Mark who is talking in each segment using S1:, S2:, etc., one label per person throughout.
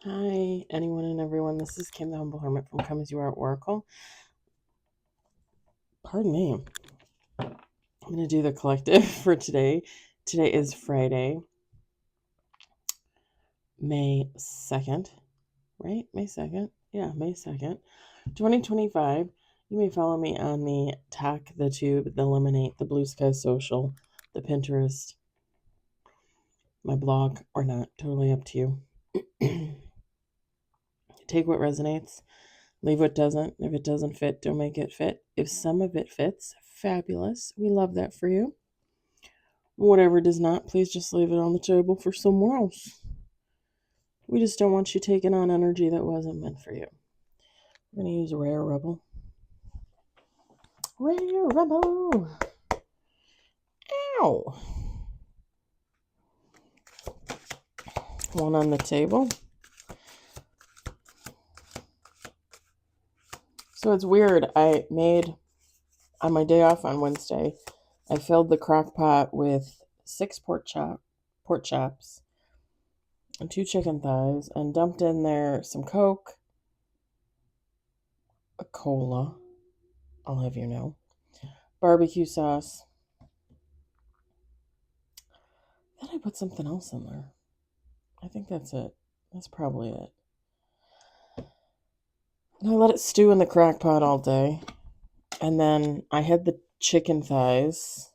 S1: Hi, anyone and everyone. This is Kim, the Humble Hermit from Come As You Are Oracle. Pardon me. I'm going to do the collective for today. Today is Friday, May 2nd, right? May 2nd? Yeah, May 2nd, 2025. You may follow me on the Talk, the Tube, the Lemonade, the Blue Sky Social, the Pinterest, my blog, or not. Totally up to you. Take what resonates. Leave what doesn't. If it doesn't fit, don't make it fit. If some of it fits, fabulous. We love that for you. Whatever does not, please just leave it on the table for somewhere else. We just don't want you taking on energy that wasn't meant for you. We're going to use Rare Rebel. Rare Rebel! Ow! One on the table. So it's weird. I made, on my day off on Wednesday, I filled the crock pot with 6 pork chops, and 2 chicken thighs, and dumped in there some Coke, a cola, I'll have you know, barbecue sauce. Then I put something else in there. I think that's it. That's probably it. And I let it stew in the crock pot all day. And then I had the chicken thighs.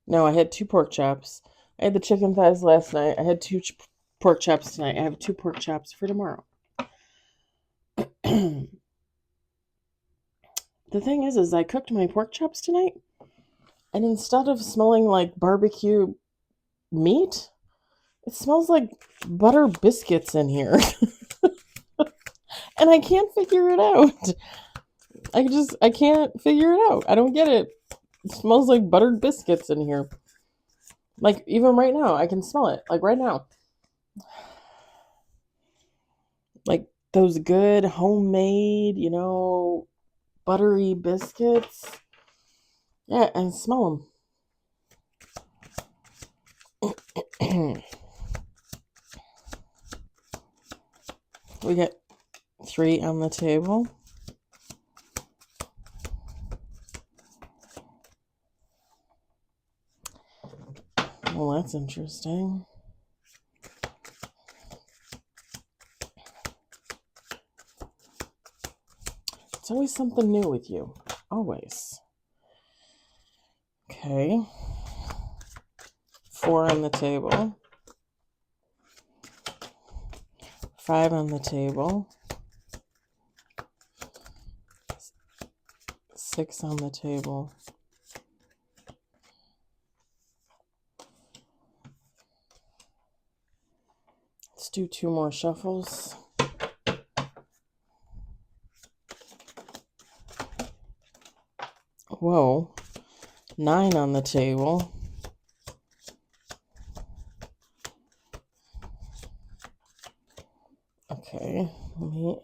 S1: No, I had 2 pork chops. I had the chicken thighs last night. I had 2 pork chops tonight. I have 2 pork chops for tomorrow. The thing is I cooked my pork chops tonight, and instead of smelling like barbecue meat, it smells like butter biscuits in here. And I can't figure it out. I can't figure it out. I don't get it. It smells like buttered biscuits in here. Like, even right now, I can smell it. Like, right now. Like, those good homemade, buttery biscuits. Yeah, and smell them. We got 3 on the table. Well, that's interesting. It's always something new with you. Always. Okay. 4 on the table. 5 on the table. 6 on the table. Let's do 2 more shuffles. Whoa. 9 on the table. Okay, let me...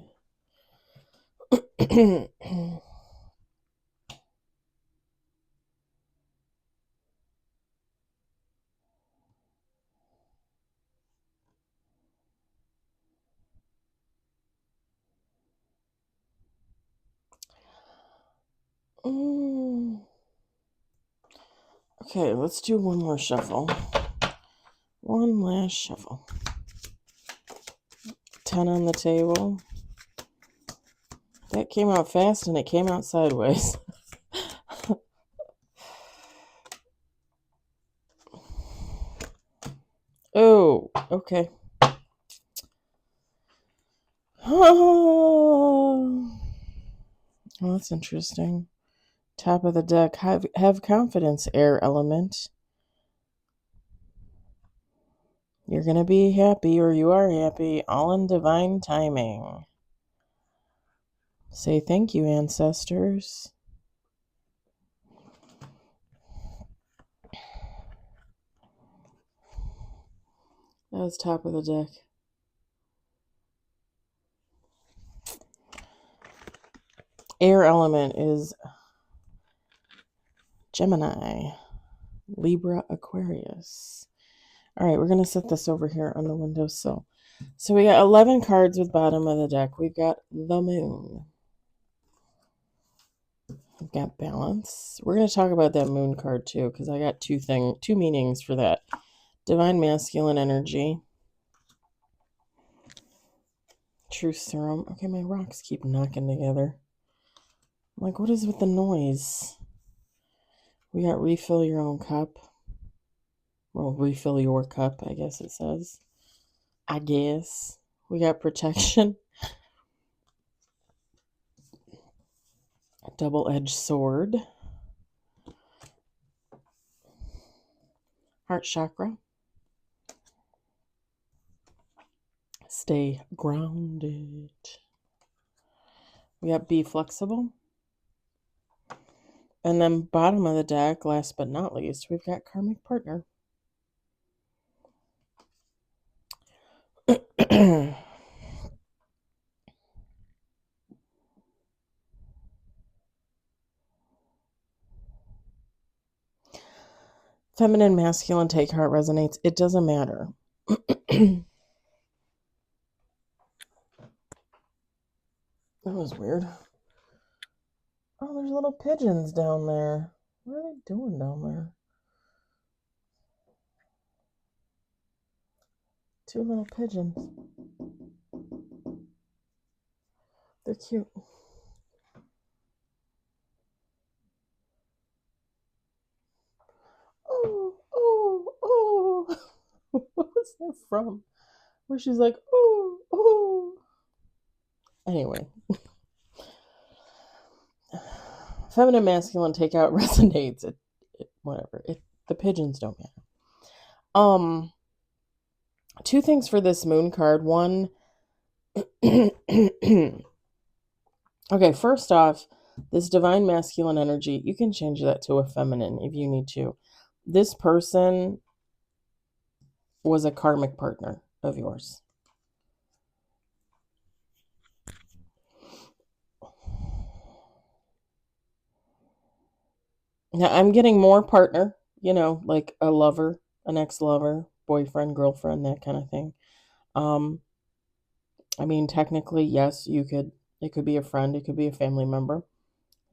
S1: Okay, let's do 1 more shuffle. 1 last shuffle. 10 on the table. That came out fast and it came out sideways. Oh, okay. Oh, well, that's interesting. Top of the deck. Have confidence, air element. You're going to be happy, or you are happy, all in divine timing. Say thank you, ancestors. That was top of the deck. Air element is Gemini, Libra, Aquarius. All right, we're going to set this over here on the windowsill. So we got 11 cards with bottom of the deck. We've got the moon. We've got balance. We're going to talk about that moon card too, because I got two meanings for that. Divine masculine energy. Truth serum. Okay, my rocks keep knocking together. I'm like, what is with the noise? We got refill your own cup. Well, refill your cup, I guess it says. I guess. We got protection. Double-edged sword. Heart chakra. Stay grounded. We got be flexible. And then bottom of the deck, last but not least, we've got karmic partner. Feminine, masculine, take heart, resonates. It doesn't matter. That was weird. Oh, there's little pigeons down there. What are they doing down there? Two little pigeons. They're cute. Oh, oh, oh. What was that from? Where she's like, oh, oh. Anyway. Feminine, masculine, take out, resonates. Whatever. The pigeons don't matter. Two things for this moon card. One, okay, first off, this divine masculine energy, you can change that to a feminine if you need to. This person was a karmic partner of yours. Now, I'm getting more partner, like a lover, an ex-lover, boyfriend, girlfriend, that kind of thing. I mean, technically, yes, it could be a friend, it could be a family member.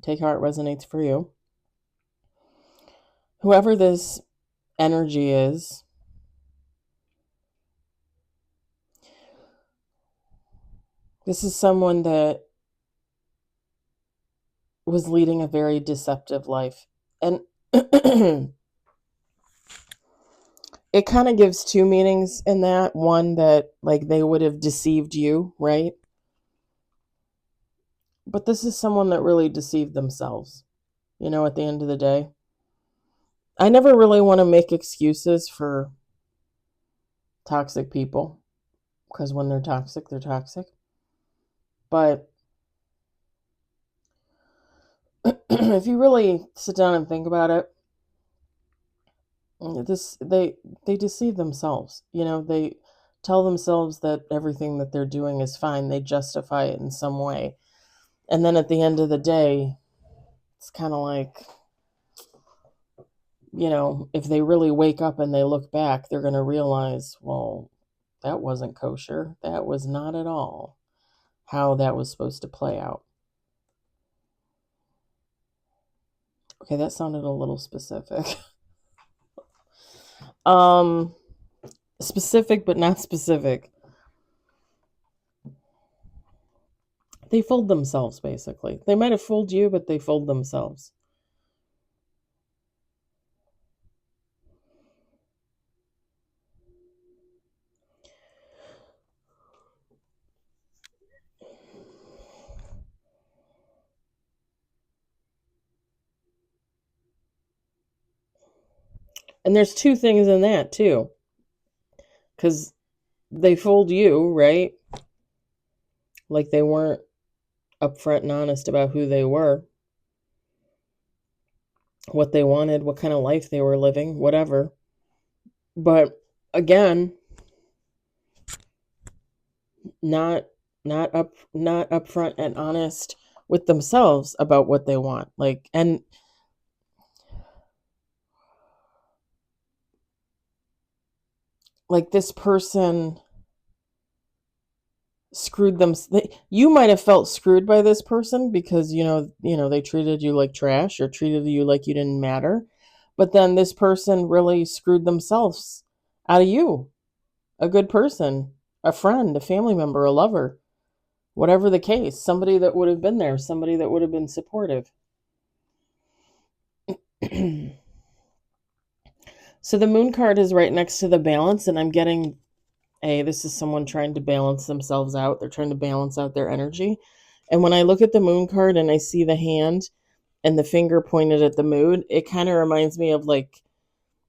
S1: Take how it resonates for you. Whoever this energy is, this is someone that was leading a very deceptive life. And it kind of gives two meanings in that. One, that like they would have deceived you, right? But this is someone that really deceived themselves, at the end of the day. I never really want to make excuses for toxic people, because when they're toxic, they're toxic. But if you really sit down and think about it, they deceive themselves. They tell themselves that everything that they're doing is fine. They justify it in some way. And then at the end of the day, it's kind of like, if they really wake up and they look back, they're going to realize, well, that wasn't kosher. That was not at all how that was supposed to play out. Okay, that sounded a little specific. Specific, but not specific. They fooled themselves, basically. They might have fooled you, but they fooled themselves. And there's two things in that, too. Because they fooled you, right? Like they weren't upfront and honest about who they were, what they wanted, what kind of life they were living, whatever. But again, not upfront and honest with themselves about what they want. And like this person screwed them. You might have felt screwed by this person because they treated you like trash or treated you like you didn't matter. But then this person really screwed themselves out of you. A good person, a friend, a family member, a lover, whatever the case, somebody that would have been there, somebody that would have been supportive. So the moon card is right next to the balance, and I'm getting, this is someone trying to balance themselves out. They're trying to balance out their energy. And when I look at the moon card and I see the hand and the finger pointed at the moon, it kind of reminds me of like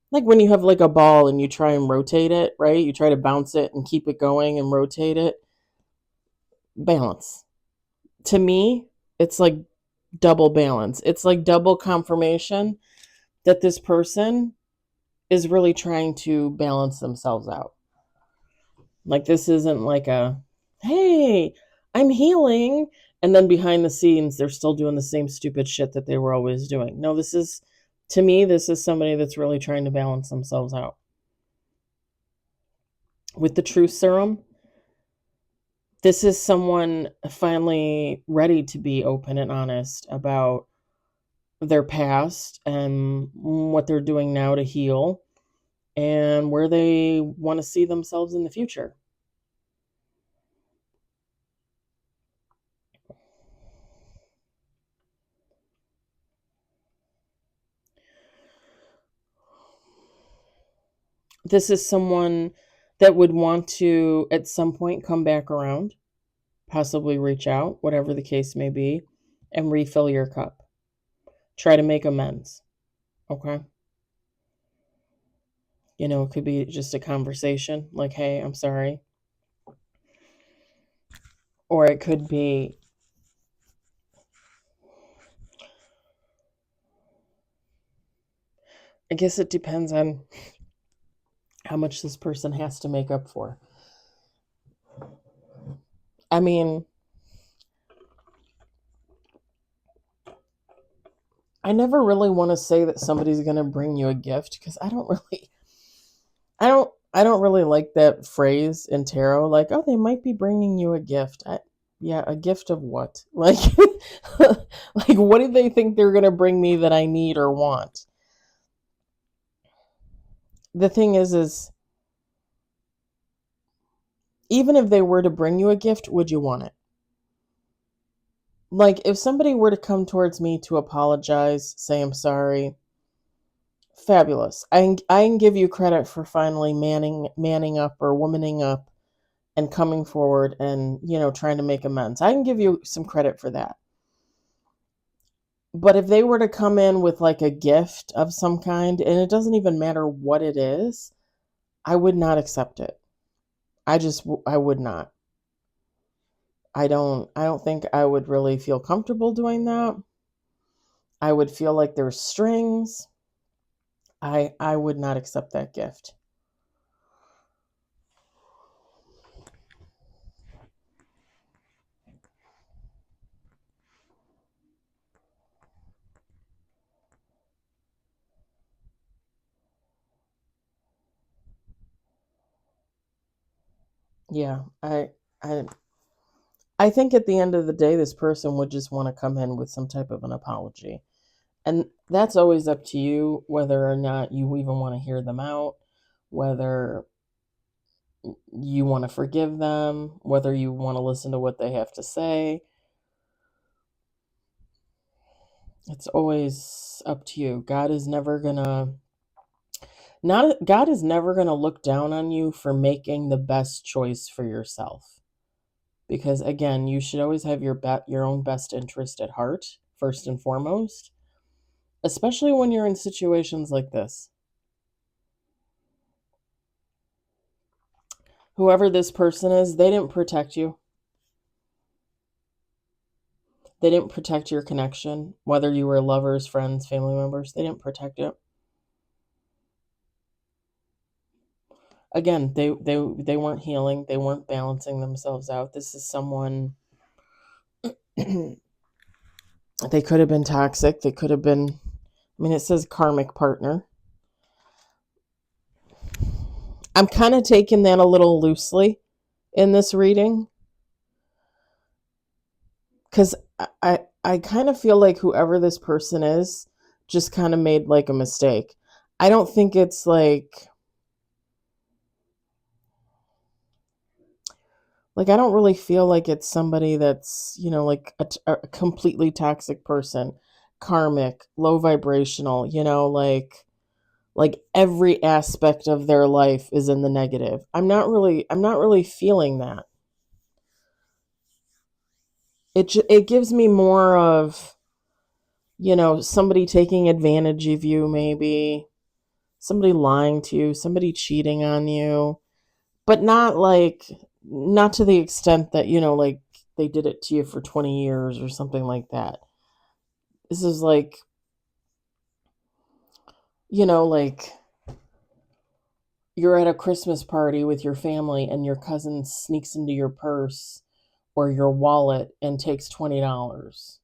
S1: when you have like a ball and you try and rotate it, right? You try to bounce it and keep it going and rotate it. Balance. To me, it's like double balance. It's like double confirmation that this person is really trying to balance themselves out. Like this isn't like hey, I'm healing. And then behind the scenes, they're still doing the same stupid shit that they were always doing. No, to me, this is somebody that's really trying to balance themselves out. With the truth serum, this is someone finally ready to be open and honest about their past and what they're doing now to heal and where they want to see themselves in the future. This is someone that would want to, at some point, come back around, possibly reach out, whatever the case may be, and refill your cup. Try to make amends. Okay? It could be just a conversation like, hey, I'm sorry. Or it could be, I guess it depends on how much this person has to make up for. I mean, I never really want to say that somebody's going to bring you a gift because I don't really like that phrase in tarot, like, oh, they might be bringing you a gift. Yeah, a gift of what? Like, like, what do they think they're going to bring me that I need or want? The thing is even if they were to bring you a gift, would you want it? Like, if somebody were to come towards me to apologize, say I'm sorry, fabulous. I can give you credit for finally manning up or womaning up and coming forward and, trying to make amends. I can give you some credit for that. But if they were to come in with like a gift of some kind, and it doesn't even matter what it is, I would not accept it. I would not. I don't think I would really feel comfortable doing that. I would feel like there's strings. I would not accept that gift. Yeah, I I think at the end of the day, this person would just want to come in with some type of an apology. And that's always up to you whether or not you even want to hear them out, whether you want to forgive them, whether you want to listen to what they have to say. It's always up to you. God is never going to look down on you for making the best choice for yourself. Because again, you should always have your own best interest at heart first and foremost, especially when you're in situations like this. Whoever this person is, they didn't protect you. They didn't protect your connection, whether you were lovers, friends, family members. They didn't protect it. Again, they weren't healing. They weren't balancing themselves out. This is someone. They could have been toxic. They could have been. I mean, it says karmic partner. I'm kind of taking that a little loosely in this reading because I kind of feel like whoever this person is just kind of made like a mistake. I don't think it's like I don't really feel like it's somebody that's, like a completely toxic person, karmic, low vibrational, like every aspect of their life is in the negative. I'm not really feeling that. It gives me more of, somebody taking advantage of you, maybe somebody lying to you, somebody cheating on you, but not to the extent that, like they did it to you for 20 years or something like that. This is like you're at a Christmas party with your family and your cousin sneaks into your purse or your wallet and takes $20.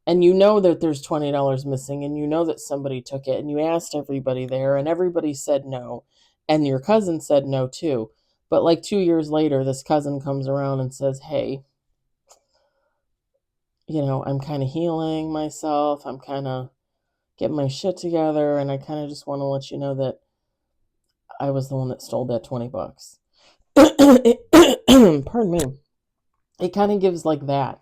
S1: And you know that there's $20 missing and you know that somebody took it and you asked everybody there and everybody said no. And your cousin said no too. But like 2 years later, this cousin comes around and says, hey, I'm kind of healing myself. I'm kind of getting my shit together. And I kind of just want to let you know that I was the one that stole that $20. Pardon me. It kind of gives like that.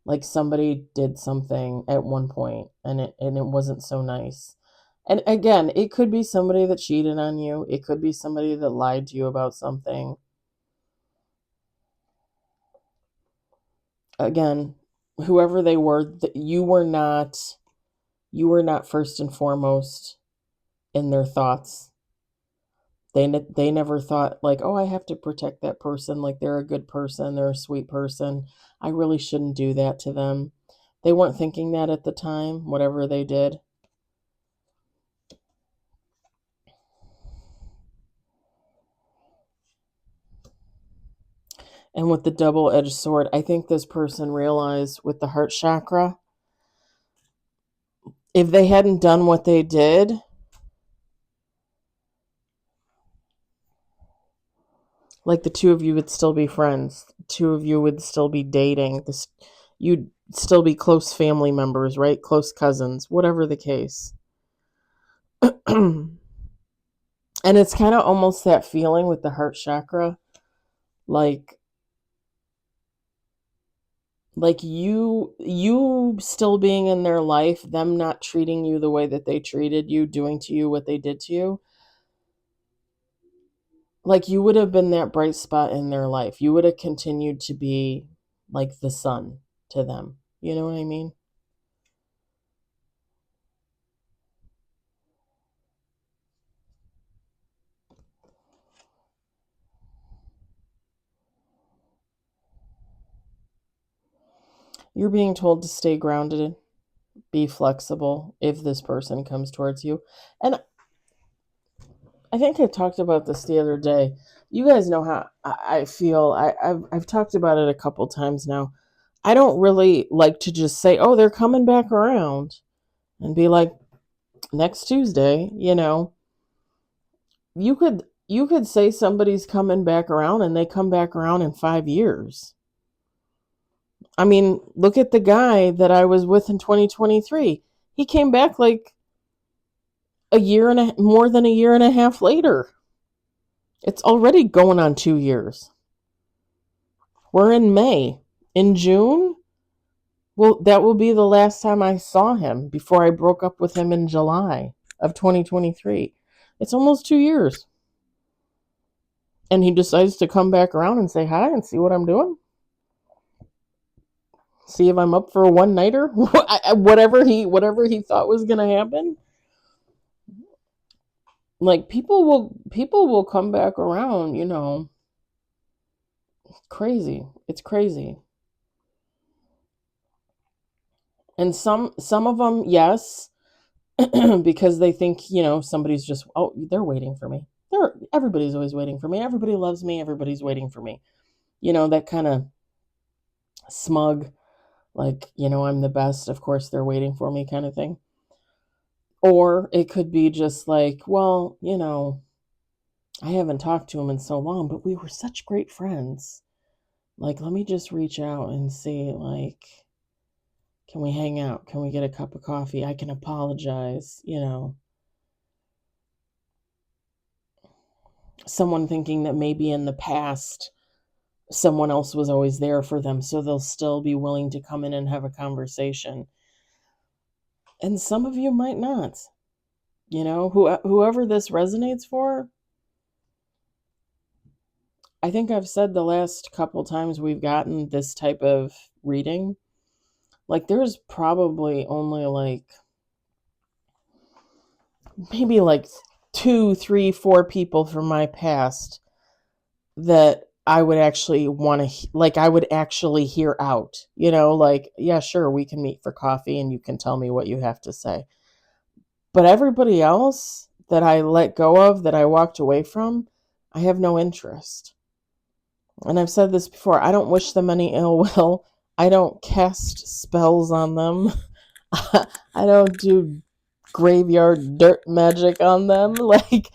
S1: Like somebody did something at one point and it wasn't so nice. And again, it could be somebody that cheated on you. It could be somebody that lied to you about something. Again, whoever they were, you were not first and foremost in their thoughts. They never thought like, oh, I have to protect that person. Like they're a good person, they're a sweet person. I really shouldn't do that to them. They weren't thinking that at the time, whatever they did. And with the double-edged sword, I think this person realized with the heart chakra, if they hadn't done what they did, like the two of you would still be friends. The two of you would still be dating. You'd still be close family members, right? Close cousins, whatever the case. And it's kind of almost that feeling with the heart chakra, like you still being in their life, them not treating you the way that they treated you, doing to you what they did to you. Like you would have been that bright spot in their life. You would have continued to be like the sun to them. You know what I mean? You're being told to stay grounded, be flexible if this person comes towards you. And I think I talked about this the other day. You guys know how I feel. I've talked about it a couple times now. I don't really like to just say, oh, they're coming back around and be like, next Tuesday, you could say somebody's coming back around and they come back around in 5 years. I mean, look at the guy that I was with in 2023. He came back like more than a year and a half later. It's already going on 2 years. We're in May. In June, well, that will be the last time I saw him before I broke up with him in July of 2023. It's almost 2 years. And he decides to come back around and say hi and see what I'm doing. See if I'm up for a one nighter. Whatever he thought was gonna happen. Like people will come back around, crazy. It's crazy. And some of them, yes, because they think, somebody's just, oh, they're waiting for me. Everybody's always waiting for me. Everybody loves me. Everybody's waiting for me. That kind of smug, like, I'm the best. Of course they're waiting for me kind of thing. Or it could be just like, well, I haven't talked to him in so long, but we were such great friends. Like, let me just reach out and see, like, can we hang out? Can we get a cup of coffee? I can apologize, Someone thinking that maybe in the past someone else was always there for them, so they'll still be willing to come in and have a conversation. And some of you might not. Whoever this resonates for, I think I've said the last couple times we've gotten this type of reading, like there's probably only like maybe like 2, 3, 4 people from my past that I would actually want to, like, I would actually hear out, like, yeah, sure, we can meet for coffee and you can tell me what you have to say. But everybody else that I let go of, that I walked away from, I have no interest. And I've said this before, I don't wish them any ill will. I don't cast spells on them. I don't do graveyard dirt magic on them. Like,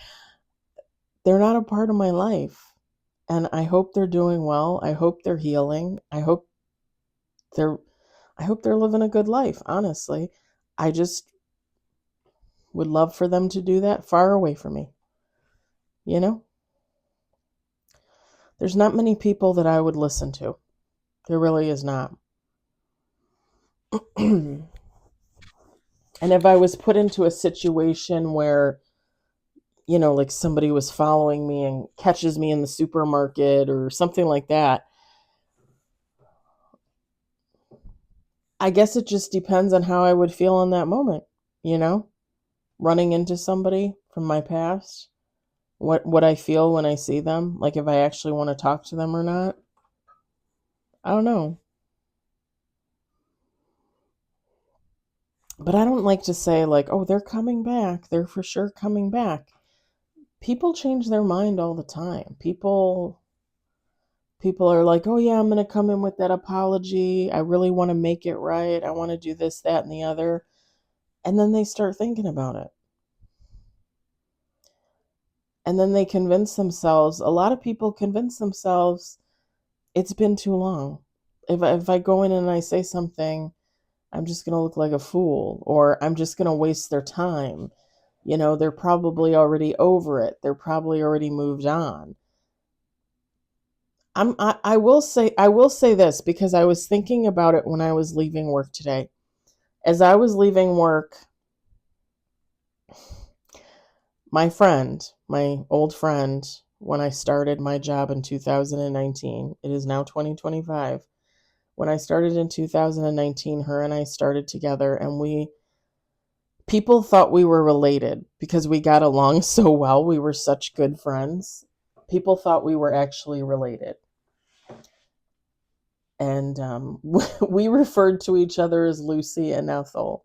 S1: they're not a part of my life. And I hope they're doing well. I hope they're healing. They're I hope they're living a good life, honestly. I just would love for them to do that far away from me. You know? There's not many people that I would listen to. There really is not. And if I was put into a situation where, like somebody was following me and catches me in the supermarket or something like that, I guess it just depends on how I would feel in that moment, running into somebody from my past, what I feel when I see them, like if I actually want to talk to them or not. I don't know. But I don't like to say like, oh, they're coming back. They're for sure coming back. People change their mind all the time. People are like, oh yeah, I'm going to come in with that apology. I really want to make it right. I want to do this, that, and the other. And then they start thinking about it. And then they convince themselves, a lot of people convince themselves it's been too long. If I go in and I say something, I'm just going to look like a fool, or I'm just going to waste their time. They're probably already over it. They're probably already moved on. I will say this because I was thinking about it when I was leaving work today. As I was leaving work, my old friend, when I started my job in 2019, it is now 2025. When I started in 2019, her and I started together, and people thought we were related because we got along so well. We were such good friends. People thought we were actually related. And we referred to each other as Lucy and Ethel.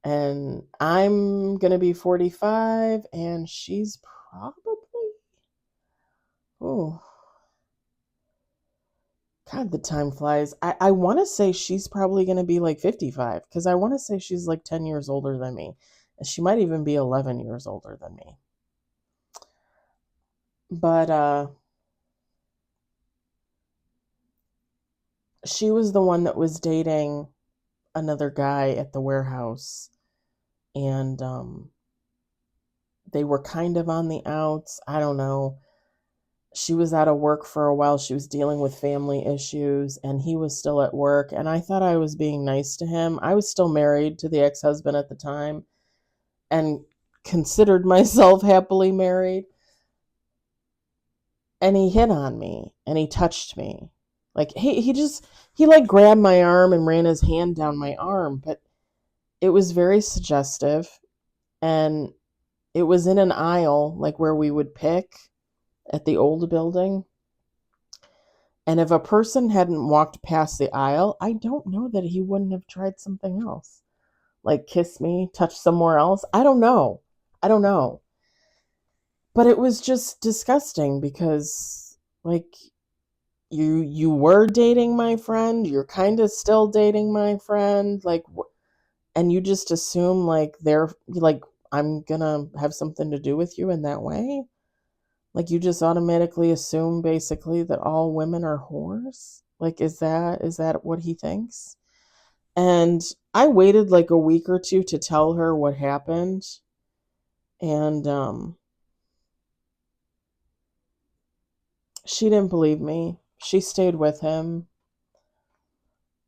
S1: And I'm going to be 45, and she's probably, oh, God, the time flies. I want to say she's probably going to be like 55 because I want to say she's like 10 years older than me. And she might even be 11 years older than me. But she was the one that was dating another guy at the warehouse. And they were kind of on the outs. I don't know. She was out of work for a while. She was dealing with family issues, and he was still at work. And I thought I was being nice to him. I was still married to the ex-husband at the time and considered myself happily married. And he hit on me and he touched me. Like he like grabbed my arm and ran his hand down my arm, but it was very suggestive, and it was in an aisle like where we would pick at the old building. And if a person hadn't walked past the aisle, I don't know that he wouldn't have tried something else. Like kiss me, touch somewhere else. I don't know. I don't know. But it was just disgusting because like you were dating my friend, you're kind of still dating my friend, like, and you just assume like they're like I'm going to have something to do with you in that way. Like, you just automatically assume basically that all women are whores? Like, is that what he thinks? And I waited like a week or two to tell her what happened. And she didn't believe me. She stayed with him.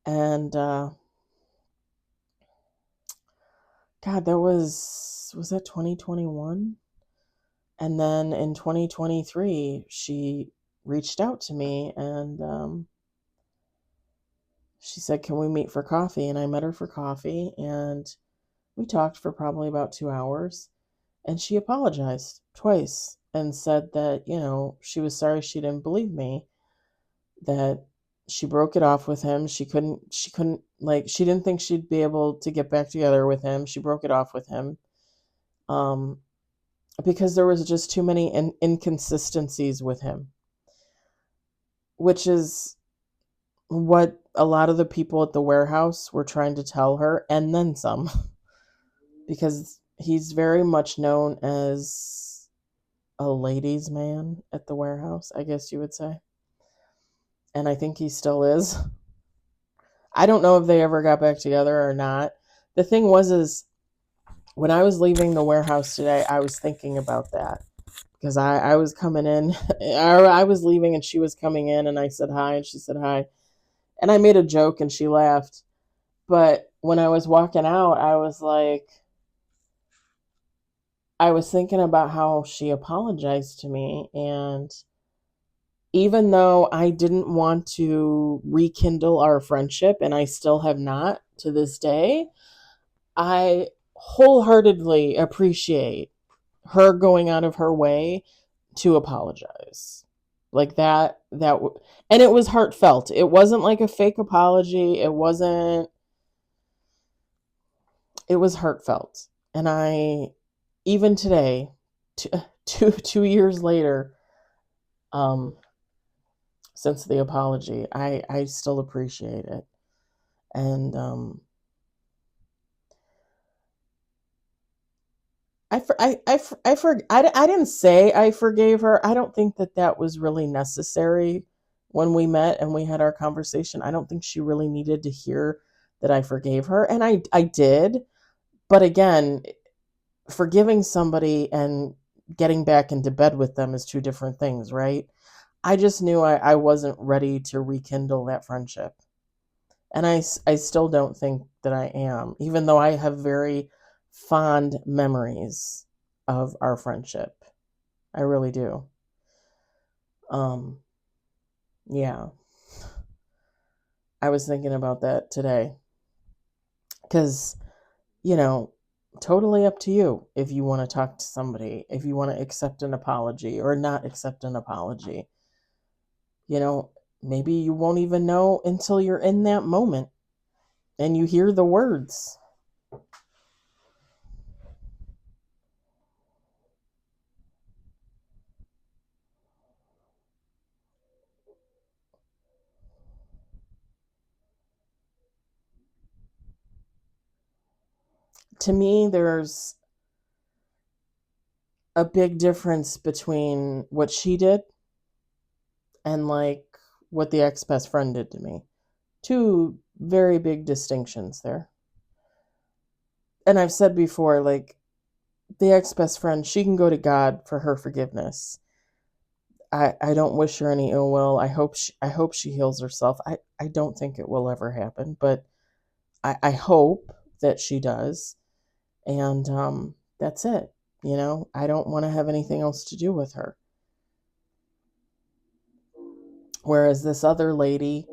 S1: And God, was that 2021? And then in 2023, she reached out to me, and she said, "Can we meet for coffee?" And I met her for coffee, and we talked for probably about 2 hours. And she apologized twice and said that, she was sorry she didn't believe me, that she broke it off with him. She couldn't, like, she didn't think she'd be able to get back together with him. She broke it off with him. Um, because there was just too many inconsistencies with him, which is what a lot of the people at the warehouse were trying to tell her, and then some, because he's very much known as a ladies' man at the warehouse, I guess you would say. And I think he still is. I don't know if they ever got back together or not. The thing is when I was leaving the warehouse today, I was thinking about that, because I was coming in, I was leaving and she was coming in, and I said hi and she said hi. And I made a joke and she laughed. But when I was walking out, I was thinking about how she apologized to me. And even though I didn't want to rekindle our friendship, and I still have not to this day, I wholeheartedly appreciate her going out of her way to apologize. Like and it was heartfelt. It wasn't like a fake apology. It was heartfelt. And even today, two years later, um, since the apology, I still appreciate it. And I didn't say I forgave her. I don't think that was really necessary when we met and we had our conversation. I don't think she really needed to hear that I forgave her. And I did. But again, forgiving somebody and getting back into bed with them is two different things, right? I just knew I wasn't ready to rekindle that friendship. And I still don't think that I am, even though I have very fond memories of our friendship. I really do. Um, yeah, I was thinking about that today because, you know, totally up to you if you want to talk to somebody, if you want to accept an apology or not accept an apology. You know, maybe you won't even know until you're in that moment and you hear the words. To me, there's a big difference between what she did and like what the ex best friend did to me. Two very big distinctions there. And I've said before, like, the ex best friend, she can go to God for her forgiveness. I don't wish her any ill will. I hope she heals herself. I don't think it will ever happen, but I hope that she does. And that's it. I don't want to have anything else to do with her. Whereas this other lady,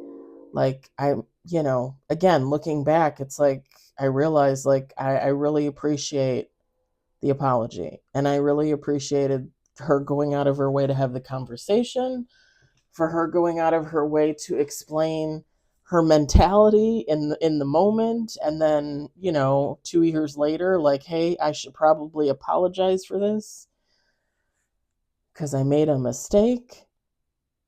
S1: like, again, looking back, it's like I realized, like, I really appreciate the apology, and I really appreciated her going out of her way to have the conversation, for her going out of her way to explain her mentality in the moment, and then 2 years later, like, hey, I should probably apologize for this because I made a mistake.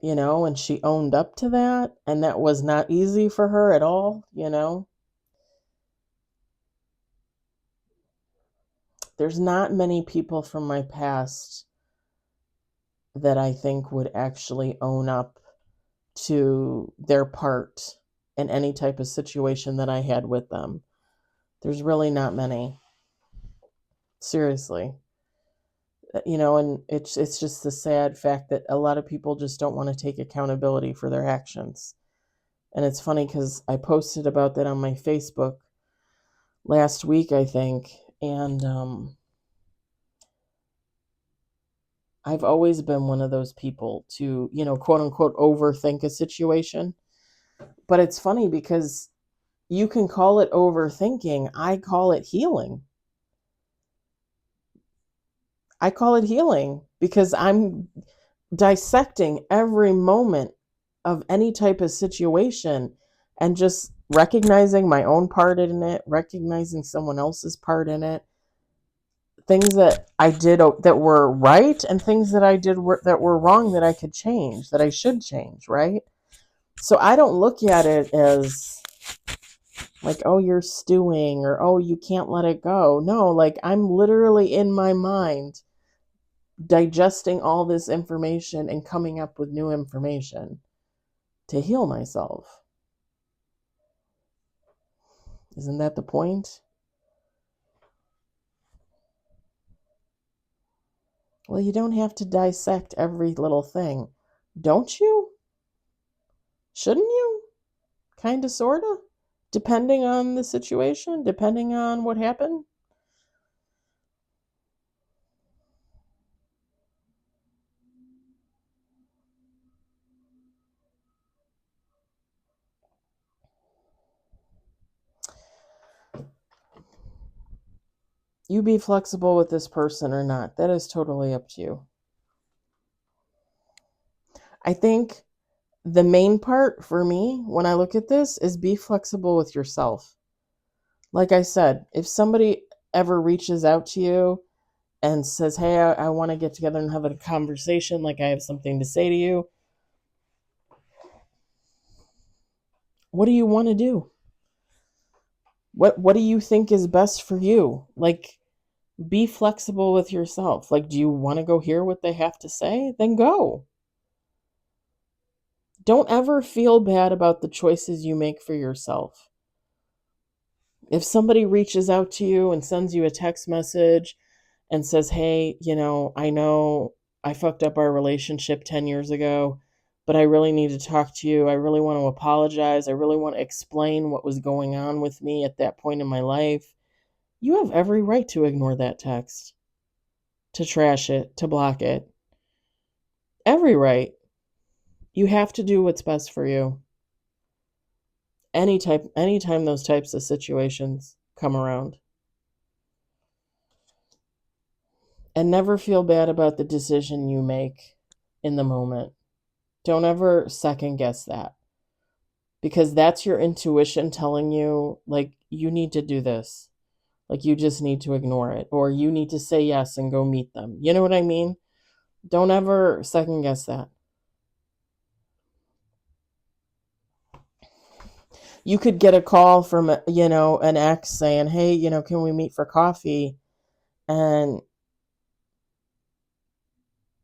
S1: And she owned up to that, and that was not easy for her at all. There's not many people from my past that I think would actually own up to their part in any type of situation that I had with them. There's really not many. Seriously. And it's just the sad fact that a lot of people just don't want to take accountability for their actions. And it's funny because I posted about that on my Facebook last week, I think, and I've always been one of those people to, quote unquote, overthink a situation. But it's funny because you can call it overthinking. I call it healing. I call it healing because I'm dissecting every moment of any type of situation and just recognizing my own part in it, recognizing someone else's part in it, things that I did that were right and things that I did that were wrong that I could change, that I should change, right? So I don't look at it as like, oh, you're stewing or, oh, you can't let it go. No, like I'm literally in my mind digesting all this information and coming up with new information to heal myself. Isn't that the point? Well, you don't have to dissect every little thing. Don't you? Shouldn't you? Kind of, sort of? Depending on the situation, depending on what happened. You be flexible with this person or not. That is totally up to you. I think the main part for me when I look at this is be flexible with yourself. Like I said, if somebody ever reaches out to you and says, hey, I want to get together and have a conversation, like I have something to say to you, what do you want to do? What do you think is best for you? Like, be flexible with yourself. Like, do you want to go hear what they have to say? Then go. Don't ever feel bad about the choices you make for yourself. If somebody reaches out to you and sends you a text message and says, hey, I know I fucked up our relationship 10 years ago, but I really need to talk to you. I really want to apologize. I really want to explain what was going on with me at that point in my life. You have every right to ignore that text, to trash it, to block it. Every right. You have to do what's best for you. Anytime those types of situations come around. And never feel bad about the decision you make in the moment. Don't ever second guess that. Because that's your intuition telling you, like, you need to do this. Like, you just need to ignore it. Or you need to say yes and go meet them. You know what I mean? Don't ever second guess that. You could get a call from, an ex saying, hey, can we meet for coffee? And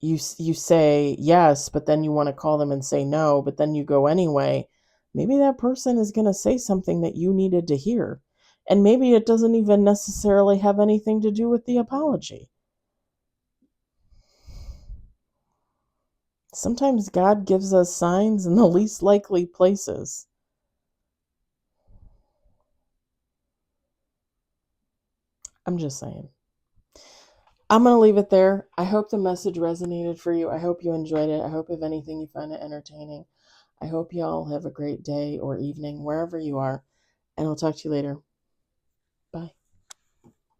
S1: you say yes, but then you want to call them and say no, but then you go anyway. Maybe that person is going to say something that you needed to hear. And maybe it doesn't even necessarily have anything to do with the apology. Sometimes God gives us signs in the least likely places. I'm just saying. I'm going to leave it there. I hope the message resonated for you. I hope you enjoyed it. I hope, if anything, you find it entertaining. I hope you all have a great day or evening, wherever you are. And I'll talk to you later. Bye.